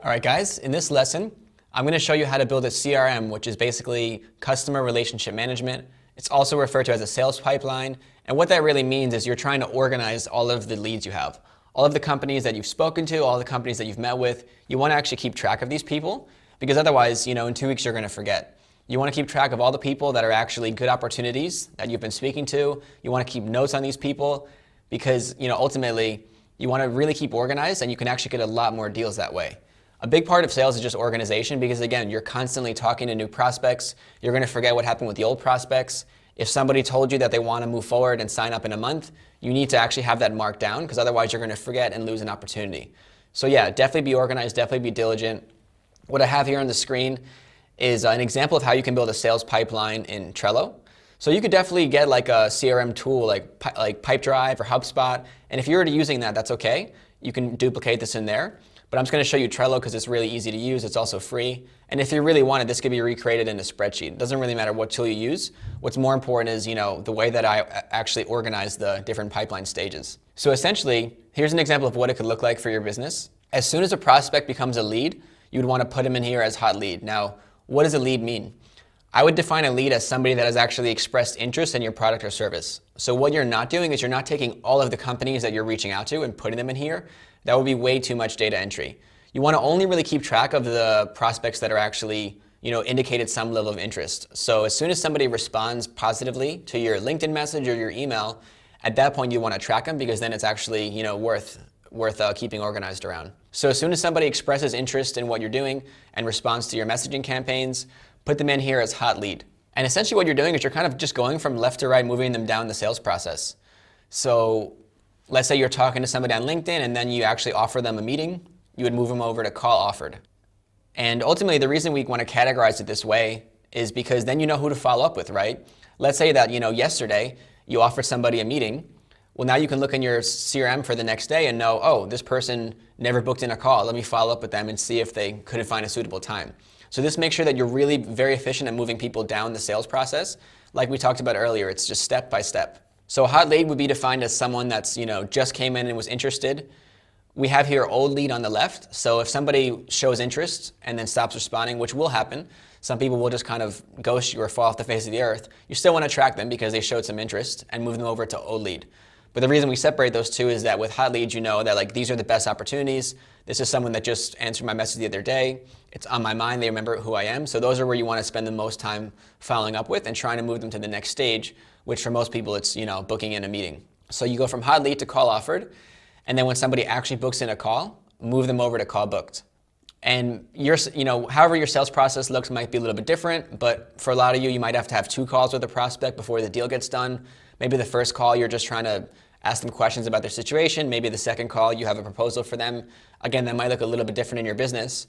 All right, guys, in this lesson, I'm going to show you how to build a CRM, which is basically customer relationship management. It's also referred to as a sales pipeline. And what that really means is you're trying to organize all of the leads you have. All of the companies that you've spoken to, all the companies that you've met with, you want to actually keep track of these people because otherwise, in 2 weeks, you're going to forget. You want to keep track of all the people that are actually good opportunities that you've been speaking to. You want to keep notes on these people because, ultimately, you want to really keep organized and you can actually get a lot more deals that way. A big part of sales is just organization because, again, you're constantly talking to new prospects. You're going to forget what happened with the old prospects. If somebody told you that they want to move forward and sign up in a month, you need to actually have that marked down because otherwise you're going to forget and lose an opportunity. So yeah, definitely be organized, definitely be diligent. What I have here on the screen is an example of how you can build a sales pipeline in Trello. So you could definitely get like a CRM tool like Pipedrive or HubSpot. And if you're already using that, that's okay. You can duplicate this in there. But I'm just going to show you Trello because it's really easy to use. It's also free. And if you really want it, this could be recreated in a spreadsheet. It doesn't really matter what tool you use. What's more important is, the way that I actually organize the different pipeline stages. So essentially, here's an example of what it could look like for your business. As soon as a prospect becomes a lead, you would want to put them in here as hot lead. Now, what does a lead mean? I would define a lead as somebody that has actually expressed interest in your product or service. So what you're not doing is you're not taking all of the companies that you're reaching out to and putting them in here. That would be way too much data entry. You want to only really keep track of the prospects that are actually, indicated some level of interest. So as soon as somebody responds positively to your LinkedIn message or your email, at that point you want to track them because then it's actually, worth keeping organized around. So as soon as somebody expresses interest in what you're doing and responds to your messaging campaigns, put them in here as hot lead. And essentially what you're doing is you're kind of just going from left to right, moving them down the sales process. So let's say you're talking to somebody on LinkedIn and then you actually offer them a meeting, you would move them over to call offered. And ultimately the reason we want to categorize it this way is because then you know who to follow up with, right? Let's say that, yesterday you offered somebody a meeting. Well, now you can look in your CRM for the next day and know, oh, this person never booked in a call. Let me follow up with them and see if they couldn't find a suitable time. So this makes sure that you're really very efficient at moving people down the sales process. Like we talked about earlier, it's just step by step. So a hot lead would be defined as someone that's, just came in and was interested. We have here old lead on the left. So if somebody shows interest and then stops responding, which will happen, some people will just kind of ghost you or fall off the face of the earth. You still want to track them because they showed some interest and move them over to old lead. But the reason we separate those two is that with hot leads, you know that these are the best opportunities. This is someone that just answered my message the other day. It's on my mind. They remember who I am. So those are where you want to spend the most time following up with and trying to move them to the next stage, which for most people, it's, booking in a meeting. So you go from hot lead to call offered. And then when somebody actually books in a call, move them over to call booked. And however your sales process looks might be a little bit different, but for a lot of you, you might have to have 2 calls with a prospect before the deal gets done. Maybe the first call, you're just trying to ask them questions about their situation. Maybe the second call, you have a proposal for them. Again, that might look a little bit different in your business.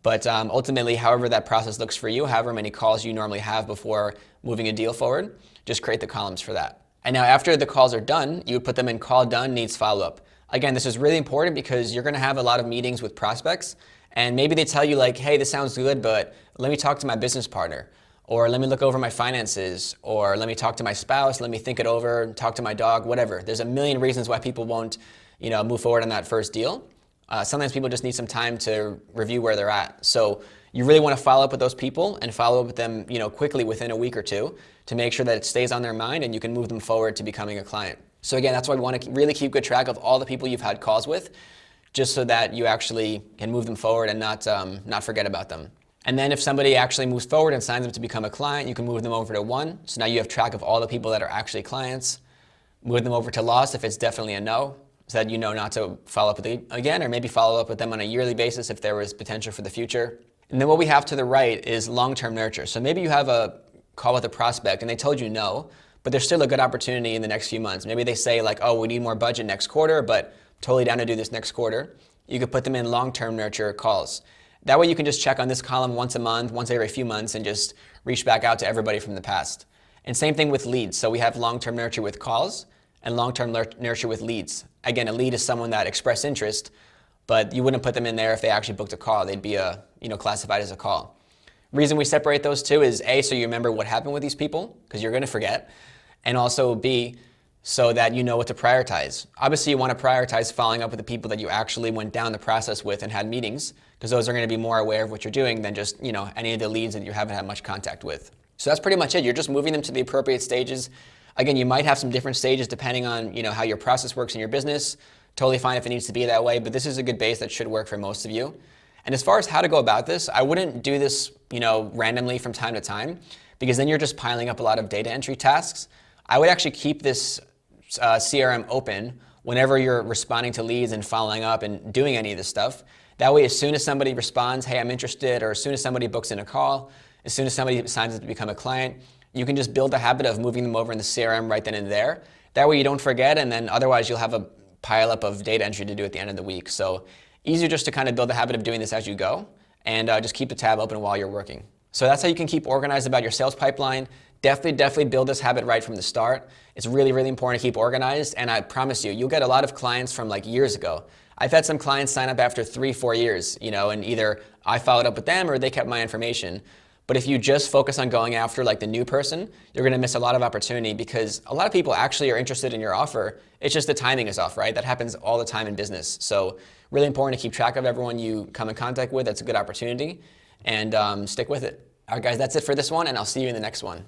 But ultimately, however that process looks for you, however many calls you normally have before moving a deal forward, just create the columns for that. And now after the calls are done, you would put them in call done needs follow-up. Again, this is really important because you're going to have a lot of meetings with prospects. And maybe they tell you hey, this sounds good, but let me talk to my business partner. Or let me look over my finances, or let me talk to my spouse, let me think it over, talk to my dog, whatever. There's a million reasons why people won't, move forward on that first deal. Sometimes people just need some time to review where they're at. So you really want to follow up with those people and follow up with them, quickly within a week or 2 to make sure that it stays on their mind and you can move them forward to becoming a client. So again, that's why we want to really keep good track of all the people you've had calls with, just so that you actually can move them forward and not forget about them. And then if somebody actually moves forward and signs up to become a client, you can move them over to 1. So now you have track of all the people that are actually clients. Move them over to lost if it's definitely a no, so that you know not to follow up with them again, or maybe follow up with them on a yearly basis if there was potential for the future. And then what we have to the right is long-term nurture. So maybe you have a call with a prospect and they told you no, but there's still a good opportunity in the next few months. Maybe they say oh, we need more budget next quarter, but totally down to do this next quarter. You could put them in long-term nurture calls. That way you can just check on this column once a month, once every few months, and just reach back out to everybody from the past. And same thing with leads. So we have long-term nurture with calls and long-term nurture with leads. Again, a lead is someone that expressed interest, but you wouldn't put them in there if they actually booked a call. They'd be classified as a call. Reason we separate those two is A, so you remember what happened with these people, because you're going to forget, and also B, so that you know what to prioritize. Obviously, you want to prioritize following up with the people that you actually went down the process with and had meetings, because those are going to be more aware of what you're doing than just, any of the leads that you haven't had much contact with. So that's pretty much it. You're just moving them to the appropriate stages. Again, you might have some different stages depending on, how your process works in your business. Totally fine if it needs to be that way, but this is a good base that should work for most of you. And as far as how to go about this, I wouldn't do this, randomly from time to time, because then you're just piling up a lot of data entry tasks. I would actually keep this CRM open whenever you're responding to leads and following up and doing any of this stuff. That way, as soon as somebody responds, hey, I'm interested, or as soon as somebody books in a call, as soon as somebody signs up to become a client, you can just build the habit of moving them over in the CRM right then and there. That way you don't forget, and then otherwise you'll have a pile up of data entry to do at the end of the week. So easier just to kind of build the habit of doing this as you go, and just keep the tab open while you're working. So that's how you can keep organized about your sales pipeline. Definitely build this habit right from the start. It's really, really important to keep organized, and I promise you, you'll get a lot of clients from like years ago. I've had some clients sign up after 3-4 years, and either I followed up with them or they kept my information. But if you just focus on going after like the new person, you're going to miss a lot of opportunity, because a lot of people actually are interested in your offer. It's just the timing is off, right? That happens all the time in business. So really important to keep track of everyone you come in contact with. That's a good opportunity, and stick with it. All right, guys, that's it for this one, and I'll see you in the next one.